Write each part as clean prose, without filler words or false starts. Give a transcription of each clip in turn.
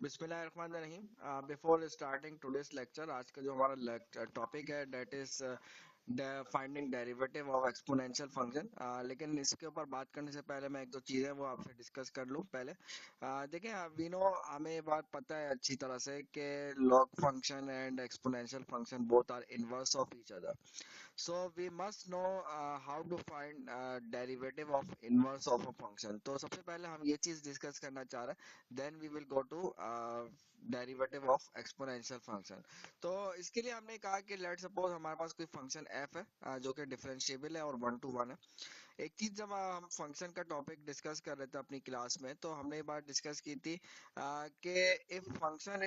बिस्मिल्लाहिर्रहमानिर्रहीम। Before starting today's lecture, आज का जो हमारा टॉपिक है that is finding derivative of exponential function. लेकिन इसके ऊपर बात करने से पहले मैं एक दो चीज़ें वो आपसे डिस्कस कर लूँ पहले। देखिए, वी नो, हमें ये बात पता है अच्छी तरह से कि log function and exponential function both are inverse of each other. So we must know how to find derivative of inverse of a function. तो सबसे पहले हम ये चीज डिस्कस करना चाह रहे हैं, then we will go to derivative of exponential function. तो इसके लिए हमने कहा कि लेट सपोज हमारे पास कोई फंक्शन f है, जो कि डिफरेंशिएबल है और 1 to 1 है। एक चीज जब हम फंक्शन का टॉपिक डिस्कस कर रहे थे अपनी क्लास में, तो हमने ये बात डिस्कस की थी कि if function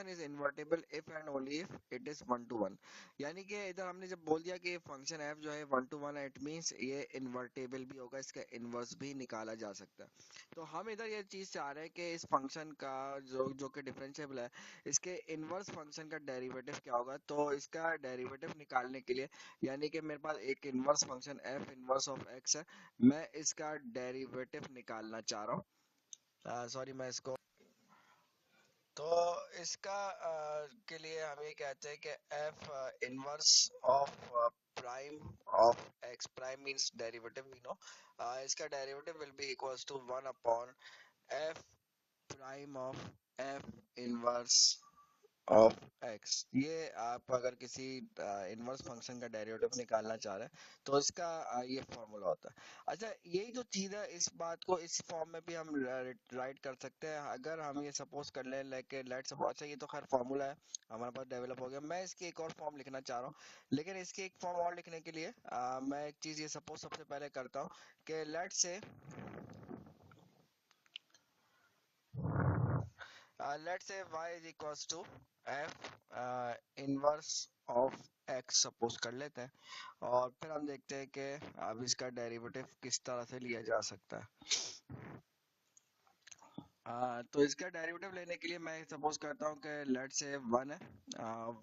is invertible if and only if it is 1 to 1। यानी कि इधर हमने जब बोल दिया कि फंक्शन f जो है 1 to 1 है, इट मींस ये इन्वर्टेबल भी होगा, इसका इनवर्स भी निकाला जा सकता है। तो हम इधर ये चीज चाह रहे हैं कि इस फंक्शन का जो जो कि डिफरेंशिएबल है, इसके इनवर्स फंक्शन का डेरिवेटिव क्या होगा। तो इसका डेरिवेटिव निकालने के लिए, यानी कि मेरे पास एक inverse function f inverse of x है, मैं इसका डेरिवेटिव निकालना चाह रहा हूँ। सॉरी, मैं इसको, तो इसका के लिए हम ये कहते हैं कि f inverse of prime of x, prime means derivative, we know. इसका derivative will be equals to 1 upon f prime of f inverse of x। ये आप अगर किसी इनवर्स फंक्शन का डेरिवेटिव निकालना चाह रहे हैं, तो इसका ये फॉर्मूला होता है। अच्छा, यही जो चीज है, इस बात को इस फॉर्म में भी हम राइट कर सकते हैं। अगर हम ये सपोज कर लें, लेके लेट सपोज, अच्छा ये तो खैर फॉर्मूला है, हमारे पास डेवलप हो गया। मैं इसकी एक और फॉर्म लिखना चाह रहा हूँ, लेकिन इसकी एक फॉर्म और लिखने के लिए मैं एक चीज ये सपोज सबसे पहले करता हूँ कि let say y is equals to f inverse of x suppose कर लेते हैं, और फिर हम देखते हैं कि अब इसका डेरिवेटिव किस तरह से लिया जा सकता है। तो इसका डेरिवेटिव लेने के लिए मैं सपोज करता हूँ कि लेट से 1 है।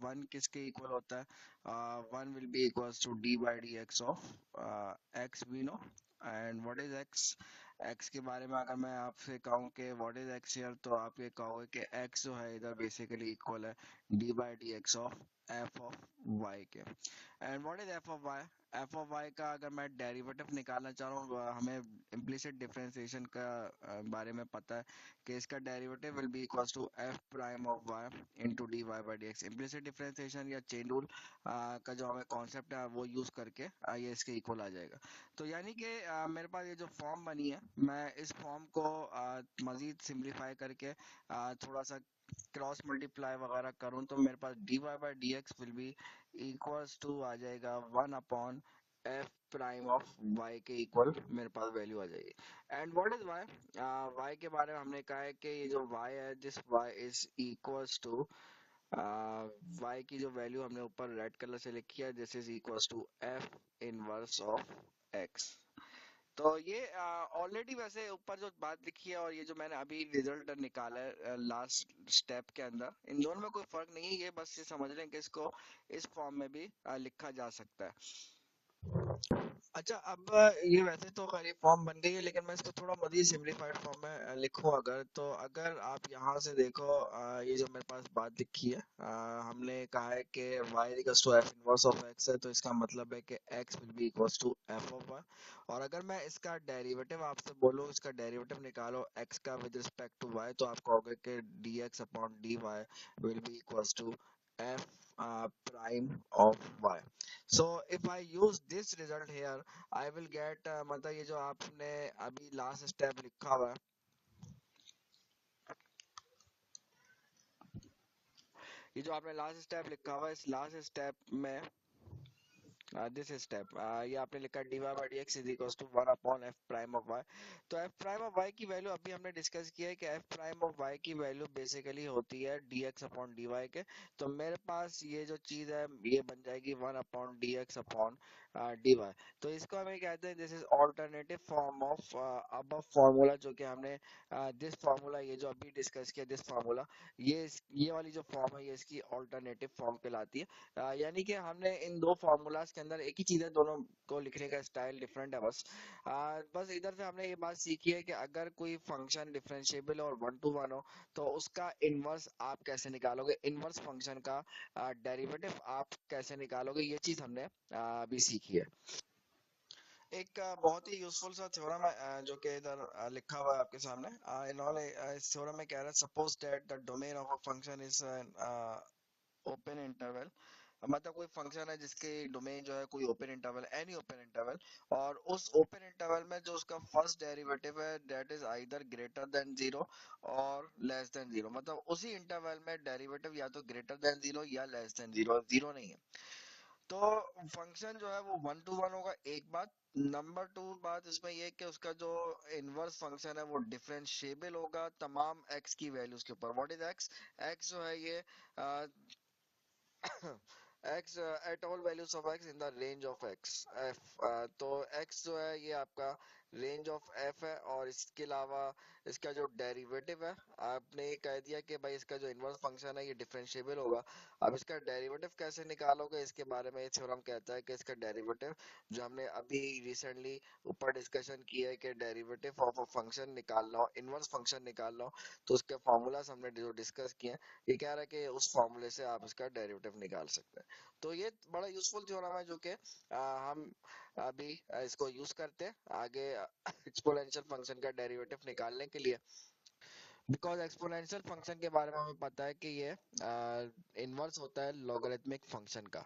1 किसके इक्वल होता है? 1 will be equals to D by D x of X, we know. And what is X? X के बारे में अगर मैं आपसे कहूँ कि व्हाट इज एक्स हियर, तो आप ये कहोगे कि एक्स जो है इधर बेसिकली इक्वल है D by D x of F of Y के। And what is F of Y? F of Y का अगर मैं डेरिवेटिव निकालना चाह रहा हूँ, हमें इम्प्लिसिट डिफरेंशिएशन का बारे में पता है कि इसका derivative will be equals to F prime of Y into D Y by D X. Implicit differentiation या चेन रूल का जो हमें कॉन्सेप्ट है, वो यूज करके ये इसके इक्वल आ जाएगा। तो यानी कि मेरे पास ये जो फॉर्म बनी है, मैं इस फॉर्म को मजीद सिंप्लीफाई करके थोड़ा सा क्रॉस मल्टीप्लाई वगैरह करूं, तो मेरे पास D Y by D X will be equals to आ जाएगा 1 upon F prime of Y के इक्वल मेरे पास वैल्यू आ जाएगी। And what is Y? Y के बारे में हमने कहा है कि ये जो वाई है, this Y is equals to Y की जो वैल्यू हमने ऊपर रेड कलर से लिखी है, this is equals to F inverse of X. तो ये ऑलरेडी वैसे ऊपर जो बात लिखी है और ये जो मैंने अभी रिजल्ट निकाला है लास्ट स्टेप के अंदर, इन दोनों में कोई फर्क नहीं है। ये बस ये समझ लें कि इसको इस फॉर्म में भी लिखा जा सकता है। अच्छा, अब ये वैसे तो खैर फॉर्म बन गई है, लेकिन मैं इसको थोड़ा मजीद सिम्प्लीफाइड फॉर्म में लिखूं अगर, तो अगर आप यहाँ से देखो, ये जो मेरे पास बात लिखी है, हमने कहा है कि y equals to F inverse of x है, तो इसका मतलब है कि x will be equals to F of y। और अगर मैं इसका डेरिवेटिव आपसे बोलूँ, इसका डेरिवेटिव निकालो x का विद रिस्पेक्ट टू y, तो आप कहोगे कि dx upon dy will be equals to f prime of y. So if I use this result here, I will get मतलब ये जो आपने अभी लास्ट स्टेप लिखा हुआ है, ये जो आपने लास्ट स्टेप लिखा हुआ है, इस लास्ट स्टेप में दिस स्टेप ये आपने लिखा D Y by D X is equals to 1 upon F prime of Y. तो एफ प्राइम ऑफ वाई की वैल्यू अभी हमने डिस्कस किया है कि एफ प्राइम ऑफ वाई की वैल्यू बेसिकली होती है D X upon D Y के। तो मेरे पास ये जो चीज है, ये बन जाएगी 1 upon D X upon D Y. तो इसको हमें कहते हैं this is alternative form of above formula, जो कि हमने दिस फार्मूला, ये जो अभी डिस्कस किया दिस फार्मूला, ये वाली जो फॉर्म है ये इसकी ऑल्टरनेटिव फॉर्म कहलाती है। यानी कि हमने इन दो फार्मूलाज के अंदर एक ही चीज है, दोनों को लिखने का स्टाइल डिफरेंट है बस। बस इधर से हमने ये बात सीखी है कि अगर कोई फंक्शन डिफरेंशिएबल और वन टू वन हो तो उसका इनवर्स आप कैसे निकालोगे, इनवर्स फंक्शन का डेरिवेटिव आप कैसे निकालोगे, ये चीज हमने अभी सीखी है। एक बहुत ही यूजफुल सा थ्योरम है जो कि इधर लिखा हुआ है आपके सामने। इन्होंने इस थ्योरम में कह रहा है suppose that the domain of a function is an open interval. मतलब कोई फंक्शन है जिसके डोमेन जो है कोई open interval, any open interval, और उस ओपन इंटरवल में जो उसका फर्स्ट डेरिवेटिव है that is either greater than zero और लेस देन जीरो। मतलब उसी इंटरवल में डेरिवेटिव या तो ग्रेटर देन जीरो या लेस देन जीरो, जीरो नहीं है। तो फंक्शन जो है वो वन टू वन होगा, एक बात। नंबर टू बात इसमें ये है कि उसका जो इनवर्स फंक्शन है वो डिफरेंशिएबल होगा तमाम एक्स की वैल्यूज के ऊपर। What is X? एक्स जो है ये x at all values of x in the range of x f। तो x जो है ये आपका रेंज ऑफ f है, और इसके अलावा इसका जो डेरिवेटिव है, आपने ये कह दिया कि भाई इसका जो इनवर्स फंक्शन है ये डिफरेंशिएबल होगा। अब इसका डेरिवेटिव कैसे निकालोगे, इसके बारे में ये थ्योरम कहता है कि इसका डेरिवेटिव जो हमने अभी रिसेंटली ऊपर डिस्कशन किया है कि डेरिवेटिव ऑफ अ फंक्शन निकालना हो, इनवर्स फंक्शन निकालना हो, तो उसके फॉर्मूलाज हमने जो डिस्कस किए हैं, ये कह रहा है कि उस फॉर्मूले से आप इसका डेरिवेटिव निकाल सकते हैं। तो ये बड़ा यूजफुल थ्योरम है जो कि हम अभी इसको यूज करते हैं आगे एक्सपोनेंशियल फंक्शन का डेरिवेटिव निकालने के लिए। बिकॉज एक्सपोनेंशियल फंक्शन के बारे में हमें पता है कि ये इनवर्स होता है लॉगरिथमिक फंक्शन का।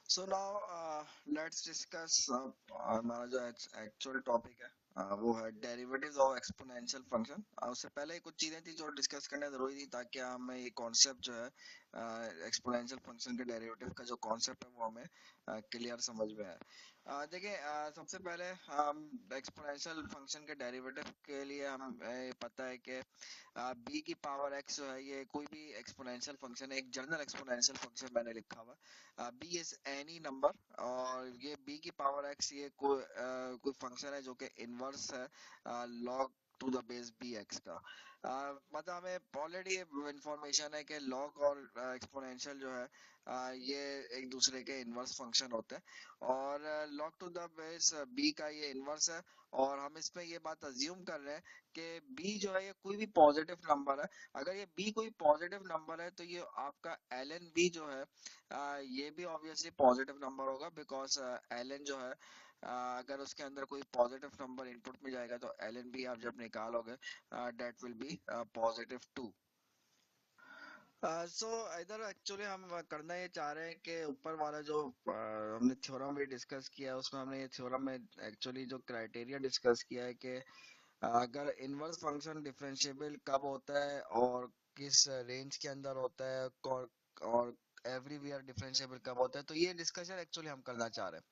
सो नाउ लेट्स डिस्कस हमारा जो एक्चुअल टॉपिक है वो है डेरिवेटिव्स ऑफ एक्सपोनेंशियल फंक्शन। उससे पहले कुछ चीजें थी जो डिस्कस करना जरूरी थी ताकि हमें ये कॉन्सेप्ट जो है एक्सपोनेंशियल फंक्शन के डेरिवेटिव का जो कॉन्सेप्ट है वो हमें क्लियर समझ में आए। देखिए सबसे पहले हम एक्सपोनेंशियल फंक्शन के डेरिवेटिव के लिए हम पता है कि बी की पावर एक्स जो है ये कोई भी एक्सपोनेंशियल फंक्शन है, एक जनरल एक्सपोनेंशियल फंक्शन मैंने लिखा हुआ है। बी इज एनी नंबर, और ये बी की पावर एक्स ये कोई फंक्शन है जो कि इनवर्स है log to the base B X का। मतलब हमें ऑलरेडी इंफॉर्मेशन है कि लॉग और एक्सपोनेंशियल जो है ये एक दूसरे के इनवर्स फंक्शन होते हैं, और log to the base B का ये इनवर्स है। और हम इसमें ये बात अज्यूम कर रहे हैं कि बी जो है ये कोई भी पॉजिटिव नंबर है। अगर ये बी कोई पॉजिटिव नंबर है तो ये आपका एल एन बी जो है ये भी ऑब्वियसली पॉजिटिव नंबर होगा, बिकॉज एल एन जो है अगर उसके अंदर कोई पॉजिटिव नंबर इनपुट में जाएगा तो एल एन बी आप जब निकालोगे that will be positive too. So इधर एक्चुअली हम करना ये चाह रहे हैं कि ऊपर वाला जो हमने थ्योरम भी डिस्कस किया है उसमें हमने ये थ्योरम में एक्चुअली जो क्राइटेरिया डिस्कस किया है कि अगर इनवर्स फंक्शन डिफरेंशिएबल कब होता है और किस रेंज के अंदर होता है, और एवरीवेयर डिफरेंशिएबल कब होता है, तो ये डिस्कशन एक्चुअली हम करना चाह रहे हैं।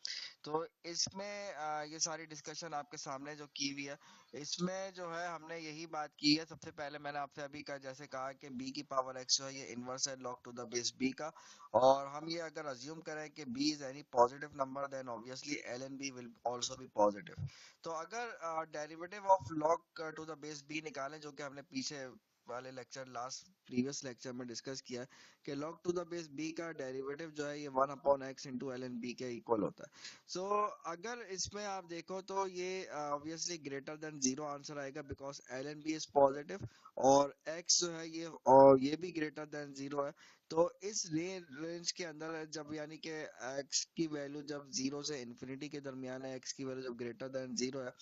तो इसमें ये सारी डिस्कशन आपके सामने जो की हुई है, इसमें जो है हमने यही बात की है। सबसे पहले मैंने आपसे अभी का जैसे कहा कि b की पावर x जो है ये इनवर्स है log to the base b का, और हम ये अगर अज्यूम करें कि b is any positive number then obviously L N B will also be positive. तो अगर derivative of log to the base b निकालें, जो कि हमने पीछे वाले लेक्चर लास्ट प्रीवियस लेक्चर में डिस्कस किया कि log to the base b का डेरिवेटिव जो है ये 1/x into L N B के इक्वल होता है। सो अगर इसमें आप देखो तो ये obviously greater than zero answer आएगा, because L N B is positive, और x जो है ये और ये भी ग्रेटर देन जीरो है। तो इस रेंज के अंदर है जब, यानी कि x की वैल्यू जब जीरो से इन्फिनिटी के दरमियान है, x की वैल्यू जब ग्रेटर देन जीरो है,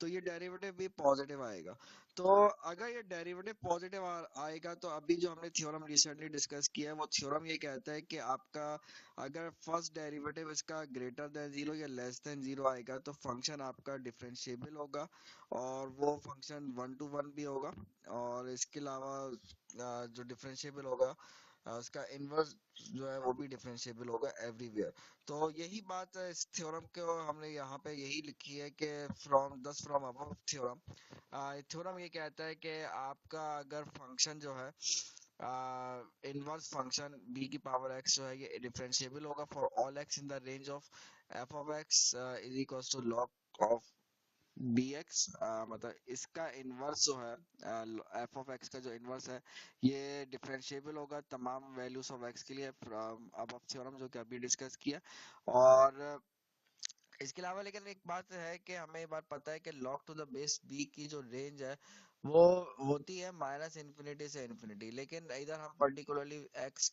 तो ये डेरिवेटिव भी पॉजिटिव आएगा। तो अगर ये डेरिवेटिव पॉजिटिव आएगा तो अभी जो हमने थ्योरम रिसेंटली डिस्कस किया है वो थ्योरम ये कहता है कि आपका अगर फर्स्ट डेरिवेटिव इसका ग्रेटर देन जीरो या लेस देन जीरो आएगा तो फंक्शन आपका डिफरेंशिएबल होगा, और वो फंक्शन वन टू वन भी होगा। और इसके अलावा जो डिफरेंशिएबल होगा उसका इनवर्स जो है वो भी डिफरेंशिएबल होगा एवरीवेयर। तो यही बात है इस थ्योरम को हमने यहाँ पे यही लिखी है कि फ्रॉम अबव थ्योरम, थ्योरम ये कहता है कि आपका अगर फंक्शन जो है इनवर्स फंक्शन b की पावर x जो है ये डिफरेंशिएबल होगा फॉर ऑल x in the range of f of x is equals to log of bx। मतलब इसका इनवर्स जो है f of x का जो इनवर्स है ये डिफरेंशिएबल होगा तमाम वैल्यूज ऑफ x के लिए अब थ्योरम जो कि अभी डिस्कस किया। और इसके अलावा लेकिन एक बात है कि हमें ये बात पता है कि log to the base b की जो रेंज है वो होती है माइनस इन्फिनिटी से इन्फिनिटी, लेकिन इधर हम particularly x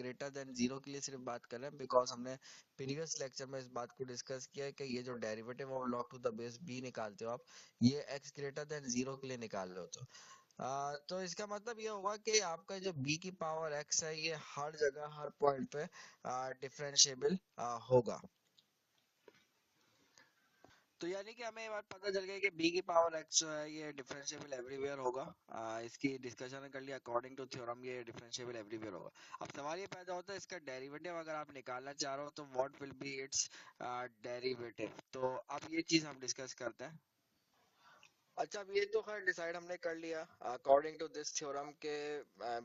greater than zero के लिए सिर्फ बात कर रहे हैं बिकॉज हमने प्रीवियस लेक्चर में इस बात को डिस्कस किया है कि ये जो derivative of log to the base b निकालते हो आप, ये x ग्रेटर देन जीरो के लिए निकाल रहे हो। तो इसका मतलब ये होगा कि आपका जो b की पावर x है ये हर जगह हर पॉइंट पे डिफरेंशिएबल होगा। तो यानी कि हमें ये बात पता चल गई कि b की पावर x जो है ये डिफरेंशिएबल एवरीवेयर होगा। इसकी डिस्कशन कर लिया अकॉर्डिंग टू थ्योरम ये डिफरेंशिएबल एवरीवेयर होगा। अब सवाल ये पैदा होता है इसका डेरिवेटिव अगर आप निकालना चाह रहे हो तो what will be it's derivative. तो अब ये चीज हम डिस्कस करते हैं। अच्छा, अब ये तो खैर डिसाइड हमने कर लिया अकॉर्डिंग टू दिस थ्योरम के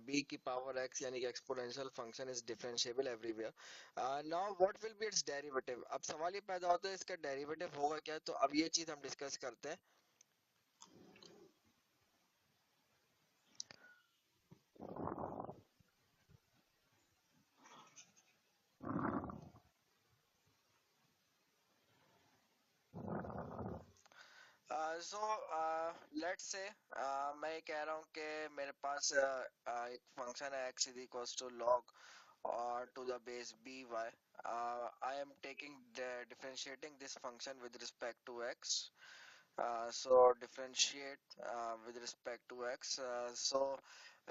b की पावर x यानी कि exponential function is differentiable everywhere. Now what will be it's derivative. अब सवाल ये पैदा होता है इसका डेरिवेटिव होगा क्या, तो अब ये चीज हम डिस्कस करते हैं। सो लेट्स से मैं ये कह रहा हूँ कि मेरे पास एक फंक्शन है x is equals to log or to the base by I am taking the differentiating this function with respect to x. So differentiate with respect to x, so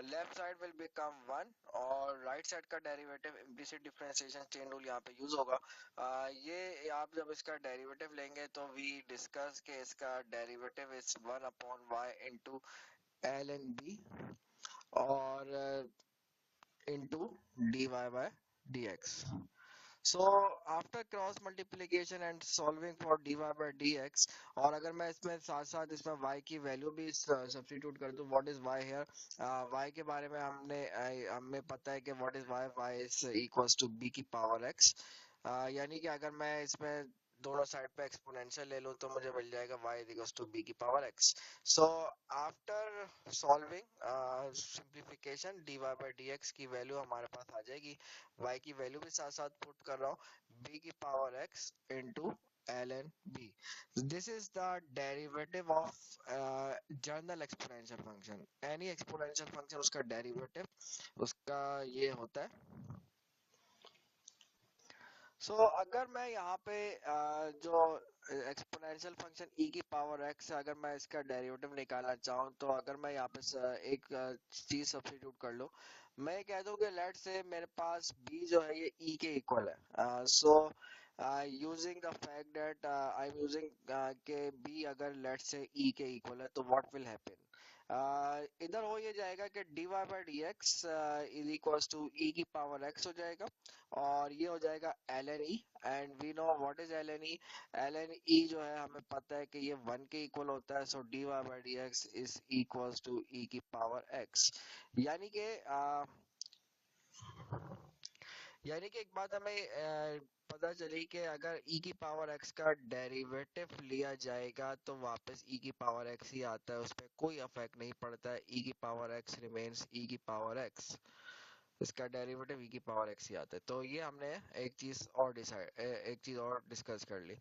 left side will become one और right side का derivative implicit differentiation chain rule यहाँ पे use होगा। ये आप जब इसका derivative लेंगे तो वी डिस्कस के इसका derivative is one upon Y into L N B और into D Y by D X. So after cross multiplication and solving for dy by dx, और अगर मैं इसमें साथ साथ इसमें y की वैल्यू भी सब्स्टिट्यूट कर दूं, what is y here. y के बारे में हमें पता है कि what is y is equals to b की पावर x। यानी कि अगर मैं इसमें दोनों साइड पे एक्सपोनेंशियल ले लूं तो मुझे मिल जाएगा y is equals to b की power x। So after solving simplification dy by dx की वैल्यू हमारे पास आ जाएगी। y की वैल्यू भी साथ साथ पुट कर रहा हूँ b की power x into ln b। This is the derivative of general exponential function। any exponential function उसका derivative उसका ये होता है। अगर मैं यहाँ पे जो एक्सपोनेंशियल फंक्शन e की पावर x है अगर मैं इसका डेरिवेटिव निकालना चाहूँ तो अगर मैं यहाँ पे एक चीज सब्स्टिट्यूट कर लूँ, मैं कह दूं कि लेट से मेरे पास b जो है ये e के इक्वल है। Using the fact that I am using के b अगर लेट से e के इक्वल है तो व्हाट विल हैपन। इधर हो ये जाएगा कि dy by D X is equals to e की पावर x हो जाएगा और ये हो जाएगा ln e। And we know what is ln e। ln e जो है हमें पता है कि ये वन के इक्वल होता है। So dy by D X is equals to e की पावर x। यानी कि यानी कि एक बात हमें पता चली कि अगर e की पावर x का डेरिवेटिव लिया जाएगा तो वापस e की पावर x ही आता है, उस पर कोई इफेक्ट नहीं पड़ता है। e की पावर x रिमेन्स e की पावर x, इसका डेरिवेटिव e की पावर x ही आता है। तो ये हमने एक चीज और एक चीज और डिस्कस कर ली।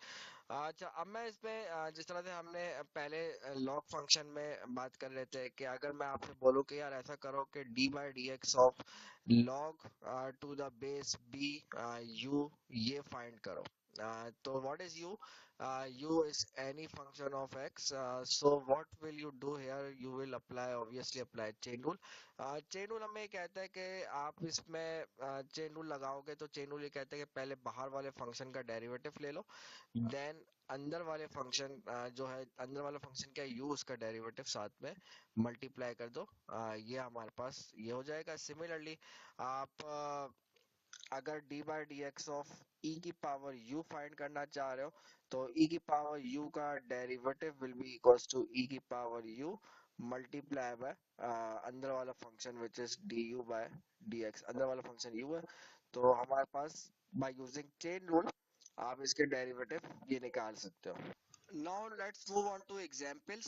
अच्छा, अब मैं इसमें जिस तरह से हमने पहले लॉग फंक्शन में बात कर रहे थे कि अगर मैं आपसे बोलूं कि यार ऐसा करो कि D by D x of log to the base B U ये फाइंड करो। तो what is U. U is any function of X. So what will you do here, you will apply obviously apply chain rule. Chain rule हमें कहता है कि आप इसमें chain rule लगाओगे तो चेन रूल ये कहता है कि पहले बाहर वाले फंक्शन का डेरिवेटिव ले लो, देन अंदर वाले फंक्शन जो है अंदर वाला फंक्शन क्या है u, उसका डेरिवेटिव साथ में मल्टीप्लाई कर दो। ये हमारे पास ये हो जाएगा। सिमिलरली आप अगर d by D x of e की पावर u फाइंड करना चाह रहे हो तो e की पावर u का derivative will be equals to e की पावर u मल्टीप्लाई बाय अंदर वाला function which is D you by D X, अंदर वाला फंक्शन यू है। तो हमारे पास बाय यूजिंग चेन रूल आप इसके डेरिवेटिव ये निकाल सकते हो। Now let's move on to examples.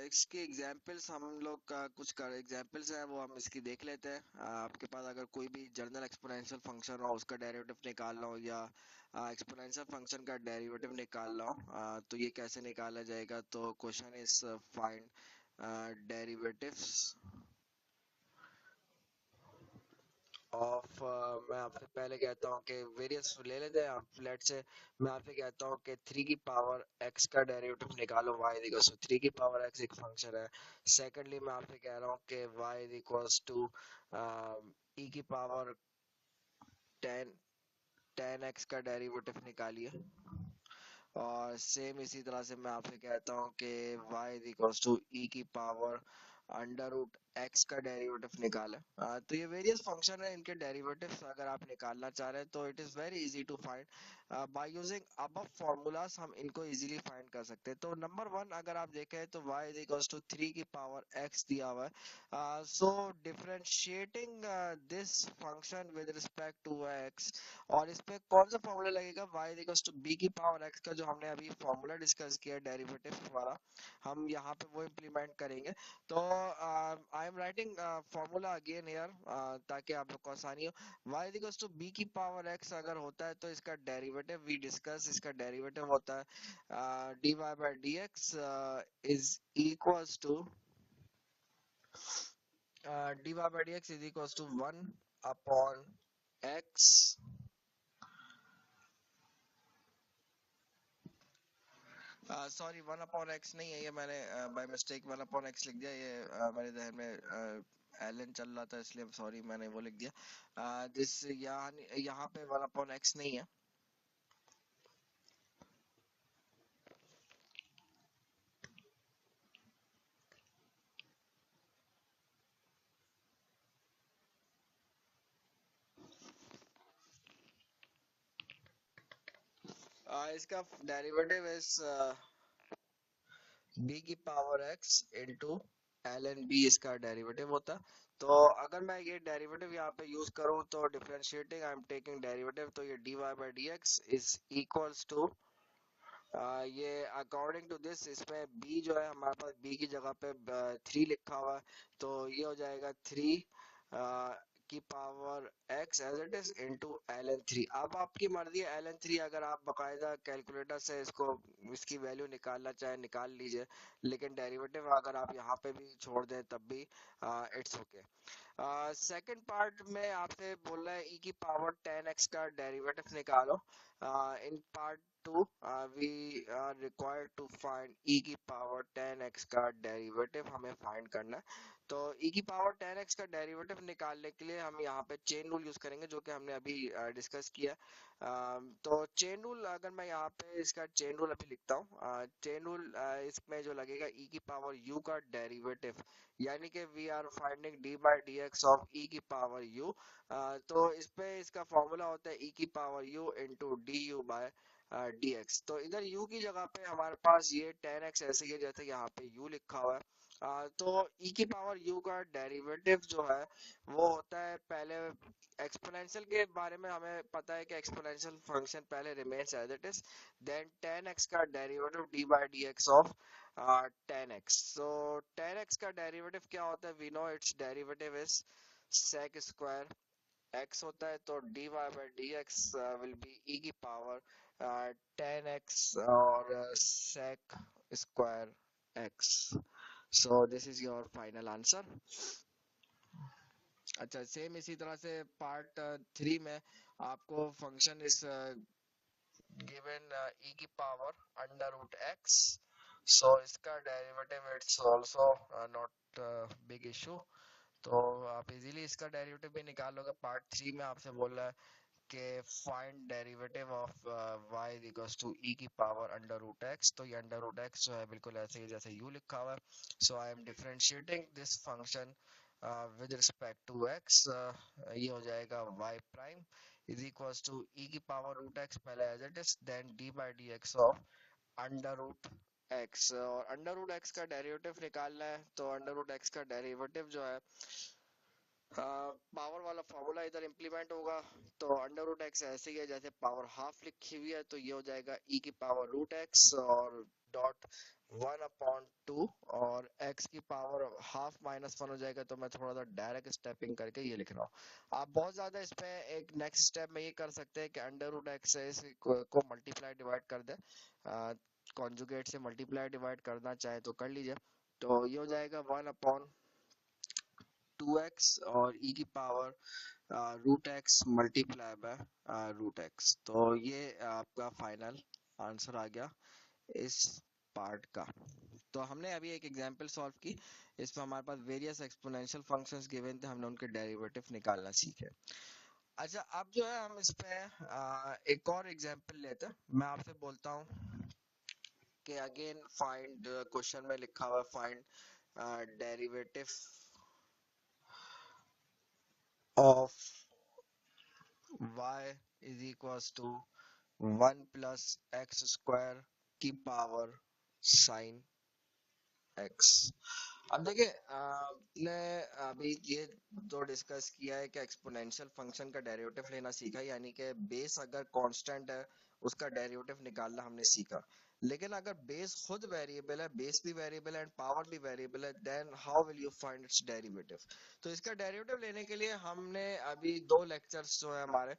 इसके एग्जांपल्स हम लोग का कुछ कर एग्जांपल्स है वो हम इसकी देख लेते हैं। आपके पास अगर कोई भी जनरल एक्सपोनेंशियल फंक्शन हो उसका डेरिवेटिव निकालना हो या एक्सपोनेंशियल फंक्शन का डेरिवेटिव निकालना हो, तो ये कैसे निकाला जाएगा। तो question is find derivatives of, मैं आपसे पहले कहता हूँ कि वेरियस ले लेते हैं आप। लेट से मैं आपसे कहता हूँ कि 3 की पावर x का डेरिवेटिव निकालो y इज इक्वल्स टू 3 की पावर x एक फंक्शन है। सेकंडली मैं आपसे कह रहा हूँ कि y is equals to e की पावर 10 10x का डेरिवेटिव निकालिए। और सेम इसी तरह से मैं आपसे कहता हूँ कि y इज इक्वल्स टू ई की पावर अंडर रूट एक्स का डेरिवेटिव निकालें। तो ये वेरियस फंक्शन है, इनके डेरिवेटिव्स अगर आप निकालना चाह रहे हैं तो it is very easy to find by using above formulas. हम इनको इजीली फाइंड कर सकते हैं। तो नंबर वन अगर आप देखें तो y इज इक्वल्स टू 3 की पावर x दिया हुआ है। So differentiating this function with respect to x, और इस पे कौन सा फॉर्मूला लगेगा y इक्वल्स टू b की पावर x का, जो हमने अभी फॉर्मूला डिस्कस किया डेरिवेटिव वाला, हम यहाँ पे वो इम्प्लीमेंट करेंगे। तो I am writing formula again here ताकि आप लोग को आसानी हो। y इक्वल्स टू b की पावर x अगर होता है तो इसका डेरिवेटिव वी डिस्कस, इसका डेरिवेटिव होता है dy by dx is equals to dy by dx is equals to 1 upon x। Sorry 1/x नहीं है ये, मैंने बाय मिस्टेक 1/x लिख दिया। ये मेरे जहन में एलन चल रहा था इसलिए सॉरी मैंने वो लिख दिया। दिस यहाँ यहाँ पे 1/x नहीं है। इसका डेरिवेटिव इज b की power x into ln b, इसका डेरिवेटिव होता। तो अगर मैं ये डेरिवेटिव यहाँ पे यूज करूँ तो differentiating I am taking derivative, तो ये dy by dx is equals to ये अकॉर्डिंग टू दिस, इसमें b जो है हमारे पास b की जगह पे 3 लिखा हुआ है, तो ये हो जाएगा 3 की power x as it is into ln 3। अब आपकी मर्जी है ln 3, अगर आप बकायदा कैलकुलेटर से इसको इसकी वैल्यू निकालना चाहे निकाल लीजिए, लेकिन डेरिवेटिव अगर आप यहाँ पे भी छोड़ दें तब भी इट्स ओके। सेकंड पार्ट में आपसे बोल रहा है e की पावर 10x का डेरिवेटिव निकालो। In part two we are required to find e की पावर 10x का डेरिवेटिव हमें फाइंड करना है। तो e की पावर 10x का डेरिवेटिव निकालने के लिए हम यहाँ पे चेन रूल यूज करेंगे, जो कि हमने अभी डिस्कस किया। तो चेन रूल अगर मैं यहाँ पे इसका चेन रूल अभी लिखता हूँ, चेन रूल इसमें जो लगेगा e की पावर u का डेरिवेटिव, यानी कि we are finding D by D x of E की पावर यू। तो इस पे इसका फॉर्मूला होता है ई की power u into d you by D x. तो इधर u की जगह पे हमारे पास ये 10x ऐसे ही है जैसे यहाँ पे u लिखा हुआ है। तो e की पावर u का डेरिवेटिव जो है वो होता है, पहले एक्सपोनेंशियल के बारे में हमें पता है कि एक्सपोनेंशियल फंक्शन पहले remains as it is, then 10x का derivative d by D x of 10x। so 10x का डेरिवेटिव क्या होता है, we know it's derivative is sec square x होता है, तो dy by dx will be e की पावर 10x और sec square x। so this is your final answer। अच्छा, सेम इसी तरह से पार्ट 3 में आपको फंक्शन इस गिवन e की पावर अंडर रूट x, सो इसका derivative it's also not big issue. तो आप इजीली इसका डेरिवेटिव भी निकाल लोगे। पार्ट 3 में आपसे बोल रहा है कि find derivative of y is equals to e की पावर अंडर रूट x। तो ये अंडर रूट x जो है बिल्कुल ऐसे ही जैसे u लिखा हुआ है। So I am differentiating this function with respect to x। ये हो जाएगा y prime is equals to e की पावर रूट x पहले as it is, then d by D x of under root X, और under root X का derivative निकालना है तो अंडर रूट एक्स का डेरिवेटिव जो है पावर वाला फॉर्मूला इधर इम्प्लीमेंट होगा। तो अंडर रूट एक्स ऐसे ही है जैसे पावर हाफ लिखी हुई है, तो ये हो जाएगा ई की पावर रूट एक्स और डॉट 1/2, और x की पावर हाफ -1 हो जाएगा। तो मैं थोड़ा सा डायरेक्ट स्टेपिंग करके ये लिख रहा हूँ। आप बहुत ज्यादा इसमें एक नेक्स्ट स्टेप में ये कर सकते हैं कि अंडर रूट एक्स को मल्टीप्लाई डिवाइड कर दे, कॉन्जुगेट से मल्टीप्लाई डिवाइड करना चाहे तो कर लीजिए। तो ये हो जाएगा 1/2x और e की power root x multiply by root x. तो ये आपका फाइनल आंसर आ गया इस पार्ट का। तो हमने अभी एक एग्जांपल सॉल्व की, इसमें हमारे पास वेरियस एक्सपोनेंशियल फंक्शंस गिवन थे, हमने उनके डेरिवेटिव निकालना सीखे। अच्छा, अब जो है हम इस पे एक और एग्जांपल लेते हैं। मैं आपसे बोलता हूँ कि अगेन फाइंड, क्वेश्चन में लिखा हुआ find derivative of y is equals to 1 plus x square की पावर साइन एक्स। अब देखिए, आपने अभी ये तो डिस्कस किया है कि एक्सपोनेंशियल फंक्शन का डेरिवेटिव लेना सीखा, यानी कि बेस अगर कांस्टेंट है उसका डेरिवेटिव निकालना हमने सीखा। लेकिन अगर बेस खुद वेरिएबल है, बेस भी वेरिएबल है एंड पावर भी वेरिएबल है, then how will you find its derivative? तो इसका डेरिवेटिव लेने के लिए हमने अभी दो लेक्चर्स जो है हमारे,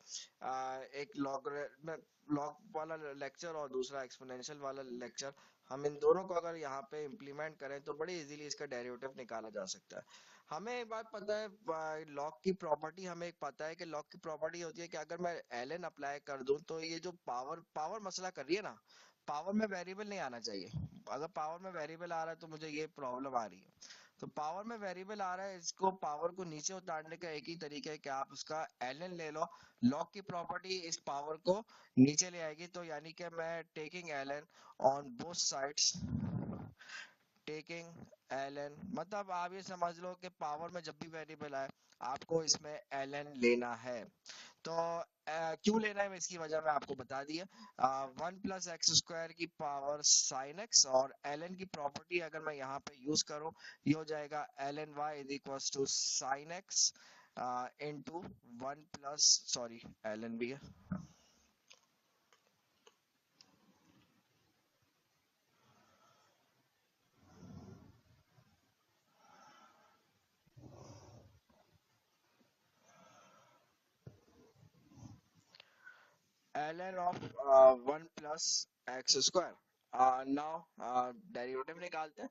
एक लॉग वाला लेक्चर और दूसरा एक्सपोनेंशियल वाला लेक्चर, हम इन दोनों को अगर यहाँ पे इम्प्लीमेंट करें तो बड़ी इजीली इसका डेरिवेटिव निकाला जा सकता है। हमें एक बात पता है, लॉग की प्रॉपर्टी हमें एक पता है कि लॉग की प्रॉपर्टी होती है कि अगर मैं एल एन अप्लाई कर दूं तो ये जो पावर पावर मसला कर रही है ना, पावर में वेरिएबल नहीं आना चाहिए। अगर पावर में वेरिएबल आ रहा है तो मुझे ये प्रॉब्लम आ रही है। तो पावर में वेरिएबल आ रहा है, इसको पावर को नीचे उतारने का एक ही तरीका है कि आप उसका एल ले लो। लॉग की प्रॉपर्टी इस पावर को नीचे ले आएगी, तो यानी कि मैं taking l n on both sides, taking l n, मतलब आप ये समझ लो कि पावर में जब भी वेरिएबल आए आपको इसमें एल एन लेना है। तो क्यों लेना है इसकी वजह मैं आपको बता दिया। 1 प्लस एक्स स्क्वायर की पावर साइन एक्स, और एल एन की प्रॉपर्टी अगर मैं यहाँ पे यूज करूँ, ये हो जाएगा l n y is equal to sine x into 1 plus, sorry l n भी है, ln of 1 plus x square। Now derivative निकालते हैं,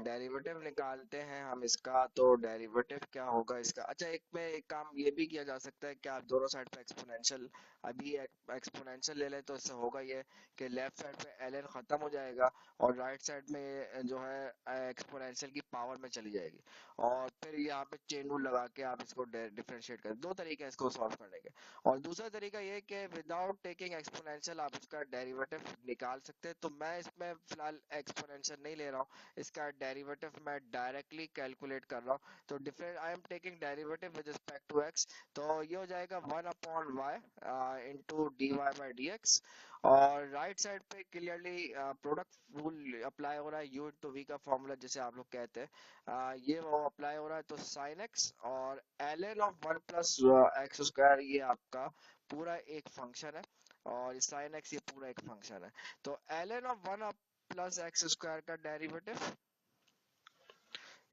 डेरिवेटिव निकालते हैं हम इसका। तो डेरिवेटिव क्या होगा इसका? अच्छा, एक में एक काम ये भी किया जा सकता है कि आप दोनों साइड पे एक्सपोनेंशियल, अभी एक्सपोनेंशियल ले लें तो इससे होगा ये कि लेफ्ट साइड पे ln खत्म हो जाएगा और राइट साइड में जो है एक्सपोनेंशियल की पावर में चली जाएगी, और फिर यहाँ पे चेन रूल लगा के आप इसको डिफरेंशिएट करें। दो तरीके हैं इसको सॉल्व करने के। और दूसरा तरीका ये कि विदाउट टेकिंग एक्सपोनेंशियल आप इसका डेरिवेटिव निकाल सकते हैं। तो मैं इसमें फिलहाल एक्सपोनेंशियल नहीं ले रहा हूँ, इसका डेरिवेटिव मैं डायरेक्टली कैलकुलेट कर रहा हूँ। तो different I am taking derivative with respect to x, तो ये हो जाएगा 1/y into D Y by D x. और राइट साइड पे क्लियरली प्रोडक्ट रूल अप्लाई हो रहा है, यू इंटू वी का फॉर्मूला जिसे आप लोग कहते हैं, ये वो अप्लाई हो रहा है। तो साइन एक्स और l n of 1 plus x square, ये आपका पूरा एक फंक्शन है, और साइन एक्स ये पूरा एक फंक्शन है। तो l n of 1 plus x square का डेरिवेटिव,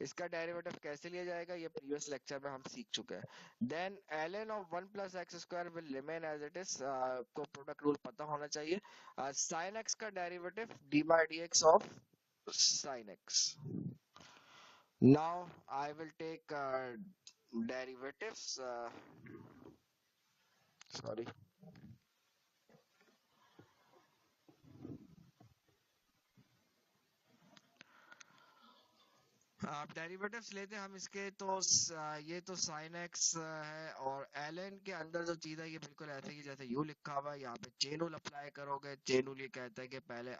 इसका डेरिवेटिव कैसे लिया जाएगा ये प्रीवियस लेक्चर में हम सीख चुके हैं। Then ln of 1 plus x square will remain as it is, को प्रोडक्ट रूल पता होना चाहिए। साइन एक्स का derivative d by D x of sine x. Now I will take derivatives, sorry, आप डेरिवेटिव्स लेते हैं हम इसके, तो ये तो साइन एक्स है, और एल एन के अंदर जो चीज है ये बिल्कुल ऐसे ही जैसे यू लिखा हुआ है। यहाँ पे चेन रूल अप्लाई करोगे, चेन रूल ये कहता है कि पहले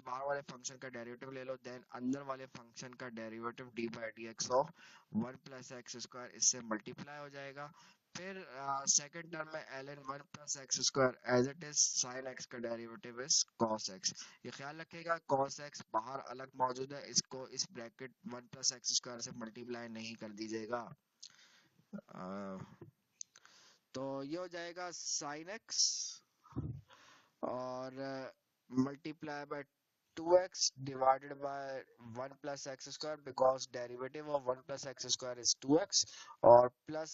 बाहर वाले फंक्शन का डेरिवेटिव ले लो, देन अंदर वाले फंक्शन का derivative d by D x of 1 plus x square, इससे मल्टीप्लाई हो जाएगा। फिर सेकंड टर्म में ln 1 plus x square as it is sine x का डेरिवेटिव इज कॉस एक्स। ये ख्याल रखिएगा कॉस एक्स बाहर अलग मौजूद है, इसको इस ब्रैकेट 1 प्लस एक्स स्क्वायर से मल्टीप्लाई नहीं कर दीजिएगा। तो ये हो जाएगा साइन एक्स और multiply by 2x divided by 1 plus x square because derivative of 1 plus x square is 2x और plus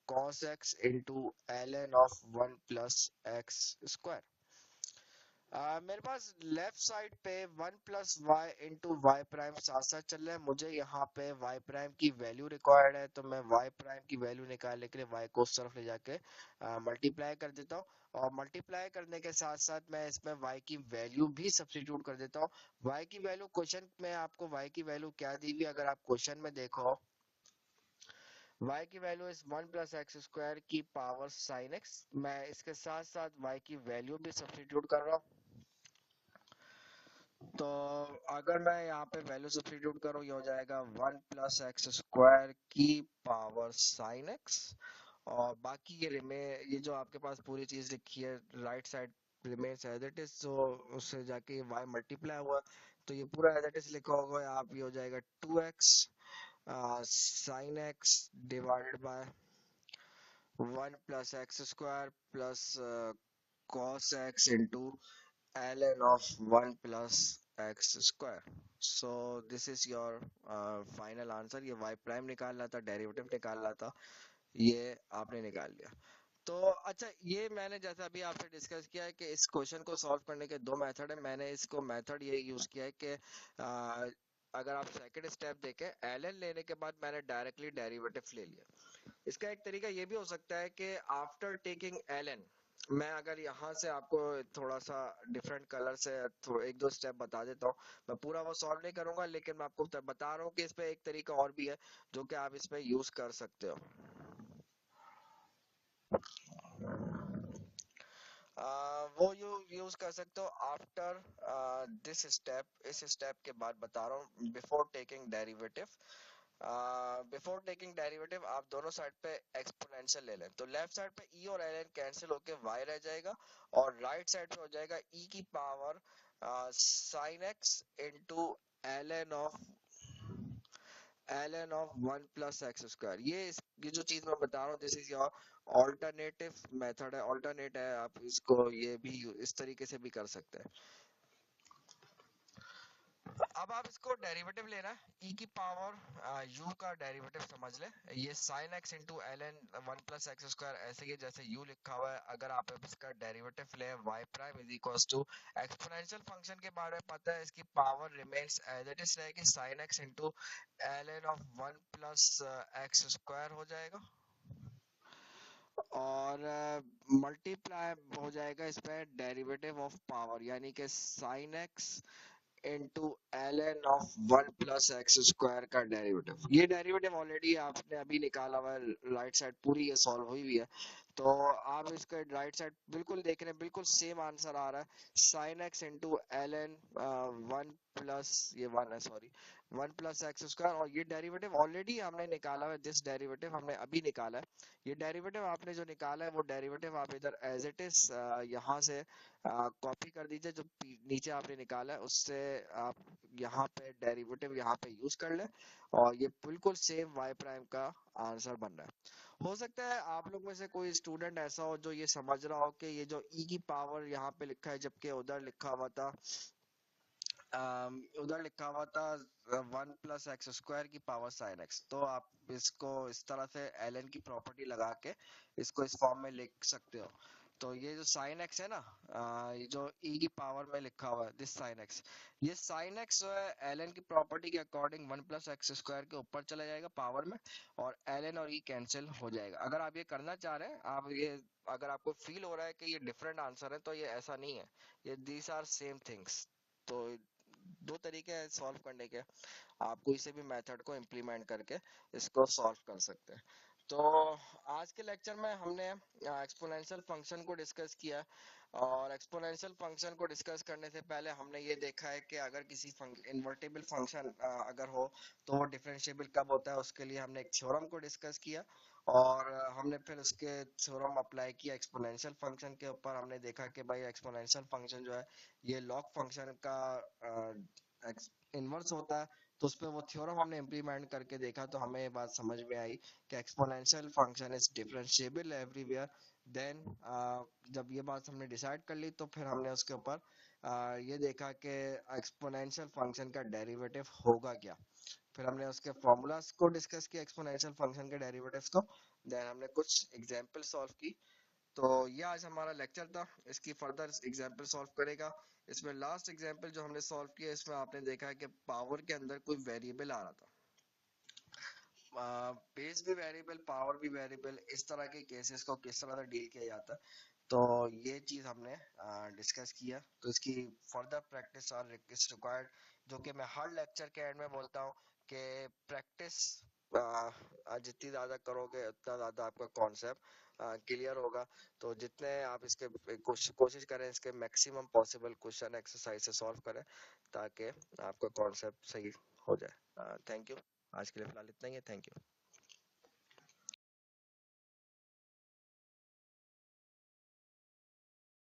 cos x into ln of 1 plus x square। मेरे पास लेफ्ट साइड पे 1 plus y into y prime साथ साथ चल रहा है। मुझे यहाँ पे वाई प्राइम की वैल्यू रिक्वायर्ड है, तो मैं वाई प्राइम की वैल्यू निकालने के लिए वाई को उस तरफ ले जाके मल्टीप्लाई कर देता हूँ और मल्टीप्लाई करने के साथ साथ मैं इसमें y की वैल्यू भी सब्स्टिट्यूट कर देता हूँ। y की वैल्यू क्वेश्चन में आपको y की वैल्यू क्या दी हुई, अगर आप क्वेश्चन में देखो y की value is 1 plus x square की पावर साइन x। मैं इसके साथ साथ y की वैल्यू भी सब्स्टिट्यूट कर रहा हूँ। तो अगर मैं यहाँ पे वैल्यू सब्स्टिट्यूट करूँ, ये हो जाएगा 1 प्लस एक्स स्क्वायर की पावर साइन एक्स और बाकी ये जो आपके पास पूरी चीज लिखी है right side remains as it is, तो उससे जाके y मल्टीप्लाई हुआ तो ये पूरा एज इट इज लिखा होगा आप, ये हो जाएगा 2x sine x divided by 1 plus x square plus cos x into ln of 1 plus x square। So this is your final answer। ये y प्राइम निकालना था, डेरिवेटिव निकालना था, ये आपने निकाल लिया। तो अच्छा, ये मैंने जैसा अभी आपसे डिस्कस किया है कि इस क्वेश्चन को सॉल्व करने के दो मेथड है। मैंने इसको मेथड ये यूज किया है कि अगर आप सेकंड स्टेप देखें ln लेने के बाद मैंने डायरेक्टली डेरिवेटिव ले लिया। इसका एक तरीका ये भी हो सकता है कि आफ्टर टेकिंग ln मैं अगर यहाँ से आपको थोड़ा सा डिफरेंट कलर से एक दो स्टेप बता देता हूँ। मैं पूरा वो सॉल्व नहीं करूंगा, लेकिन मैं आपको बता रहा हूँ कि इस पे एक तरीका और भी है जो कि आप इस पे यूज कर सकते हो। वो यूज कर सकते हो आफ्टर दिस स्टेप। इस स्टेप के बाद बता रहा हूँ, before taking derivative. Before taking derivative आप दोनों साइड पे एक्सपोनेंशियल ले लें, तो लेफ्ट साइड पे e और ln कैंसिल होके y रह जाएगा और राइट साइड पे हो जाएगा e की power sign x into ln of 1 plus x square. ये जो चीज मैं बता रहा हूँ this is your alternative method है, ऑल्टरनेट है, आप इसको ये भी इस तरीके से भी कर सकते हैं। अब आप इसको डेरिवेटिव लेना है, e की पावर u का डेरिवेटिव समझ ले, ये sin x into ln 1 plus x square ऐसे ही जैसे u लिखा हुआ है। अगर आप इसका डेरिवेटिव ले y prime is equals to exponential function के बारे में पता है, इसकी power remains as it is रहेगी sin x into ln of 1 plus x square हो जाएगा और मल्टीप्लाई हो जाएगा इसमें डेरिवेटिव ऑफ पावर यानी कि sin x into ln of 1 plus x square का डेरिवेटिव। ये डेरिवेटिव ऑलरेडी आपने अभी निकाला हुआ है, राइट साइड पूरी ये सॉल्व हुई हुई है। तो आप इसका राइट साइड बिल्कुल देख रहे हैं, बिल्कुल सेम आंसर आ रहा है sign x into ln 1 plus ये 1 है सॉरी 1 प्लस एक्स स्क्वायर और ये डेरिवेटिव ऑलरेडी हमने निकाला है। दिस डेरिवेटिव हमने अभी निकाला है। ये डेरिवेटिव आपने जो निकाला है वो डेरिवेटिव आप इधर एज इट इज यहाँ से कॉपी कर दीजिए, जो नीचे आपने निकाला है उससे आप यहाँ पे डेरिवेटिव यहाँ पे यूज कर ले और ये बिल्कुल सेम y प्राइम का आंसर बन रहा है। हो सकता है आप लोग में से कोई स्टूडेंट ऐसा हो जो ये समझ रहा हो कि ये जो e की पावर यहाँ पे लिखा है जबकि उधर लिखा हुआ था उधर लिखा हुआ था 1 प्लस एक्स स्क्वायर की पावर साइन एक्स, तो आप इसको इस तरह से ln की प्रॉपर्टी लगा के इसको इस फॉर्म में लिख सकते हो। तो ये जो साइन एक्स है ना, ये जो e की पावर में लिखा हुआ है दिस साइन एक्स, ये साइन एक्स जो है ln की प्रॉपर्टी के अकॉर्डिंग 1 प्लस एक्स स्क्वायर के ऊपर चला जाएगा पावर में और ln और e कैंसिल हो जाएगा। अगर आप ये करना चाह रहे हैं, आप ये अगर आपको फील हो रहा है कि ये डिफरेंट आंसर है, तो ये ऐसा नहीं है, ये दीज आर सेम थिंग्स। तो दो तरीके हैं सॉल्व करने के, आप कोई से भी मेथड को इम्प्लीमेंट करके इसको सॉल्व कर सकते हैं। तो आज के लेक्चर में हमने एक्सपोनेंशियल फंक्शन को डिस्कस किया और एक्सपोनेंशियल फंक्शन को डिस्कस करने से पहले हमने ये देखा है कि अगर किसी इन्वर्टेबल फंक्शन अगर हो तो वो डिफरेंशिएबल कब होता है, उसके लिए हमने एक थ्योरम को डिस्कस किया और हमने फिर उसके थ्योरम अप्लाई किया एक्सपोनेंशियल फंक्शन के ऊपर। हमने देखा कि भाई एक्सपोनेंशियल फंक्शन जो है ये लॉग फंक्शन का इनवर्स होता है। तो उस पर वो थ्योरम हमने इम्प्लीमेंट करके देखा, तो हमें ये बात समझ में आई कि exponential function is differentiable everywhere. Then जब ये बात हमने डिसाइड कर ली, तो फिर हमने उसके ऊपर ये देखा कि एक्सपोनेंशियल फंक्शन का डेरिवेटिव होगा क्या। फिर हमने उसके फॉर्मूलाज को डिस्कस किया एक्सपोनेंशियल फंक्शन के डेरिवेटिव्स को। देन हमने कुछ एग्जांपल सॉल्व की। तो ये आज हमारा लेक्चर था, इसकी फर्दर एग्जांपल सॉल्व करेगा। इसमें लास्ट एग्जांपल जो हमने सॉल्व किया, इसमें आपने देखा है कि पावर के अंदर कोई वेरिएबल आ रहा था। बेस भी वेरिएबल, पावर भी वेरिएबल, इस तरह के केसेस को किस तरह से डील किया जाता है, तो ये चीज हमने डिस्कस किया। तो इसकी फर्दर प्रैक्टिस और इज रिक्वायर्ड, जो कि मैं हर लेक्चर के एंड में बोलता हूँ कि प्रैक्टिस जितनी ज्यादा करोगे उतना ज्यादा आपका कॉन्सेप्ट क्लियर होगा। तो जितने आप इसके कोशिश करें इसके मैक्सिमम पॉसिबल क्वेश्चन एक्सरसाइज से सॉल्व करें, ताकि आपका कॉन्सेप्ट सही हो जाए। Thank you. आज के लिए फिलहाल इतना ही है। Thank you.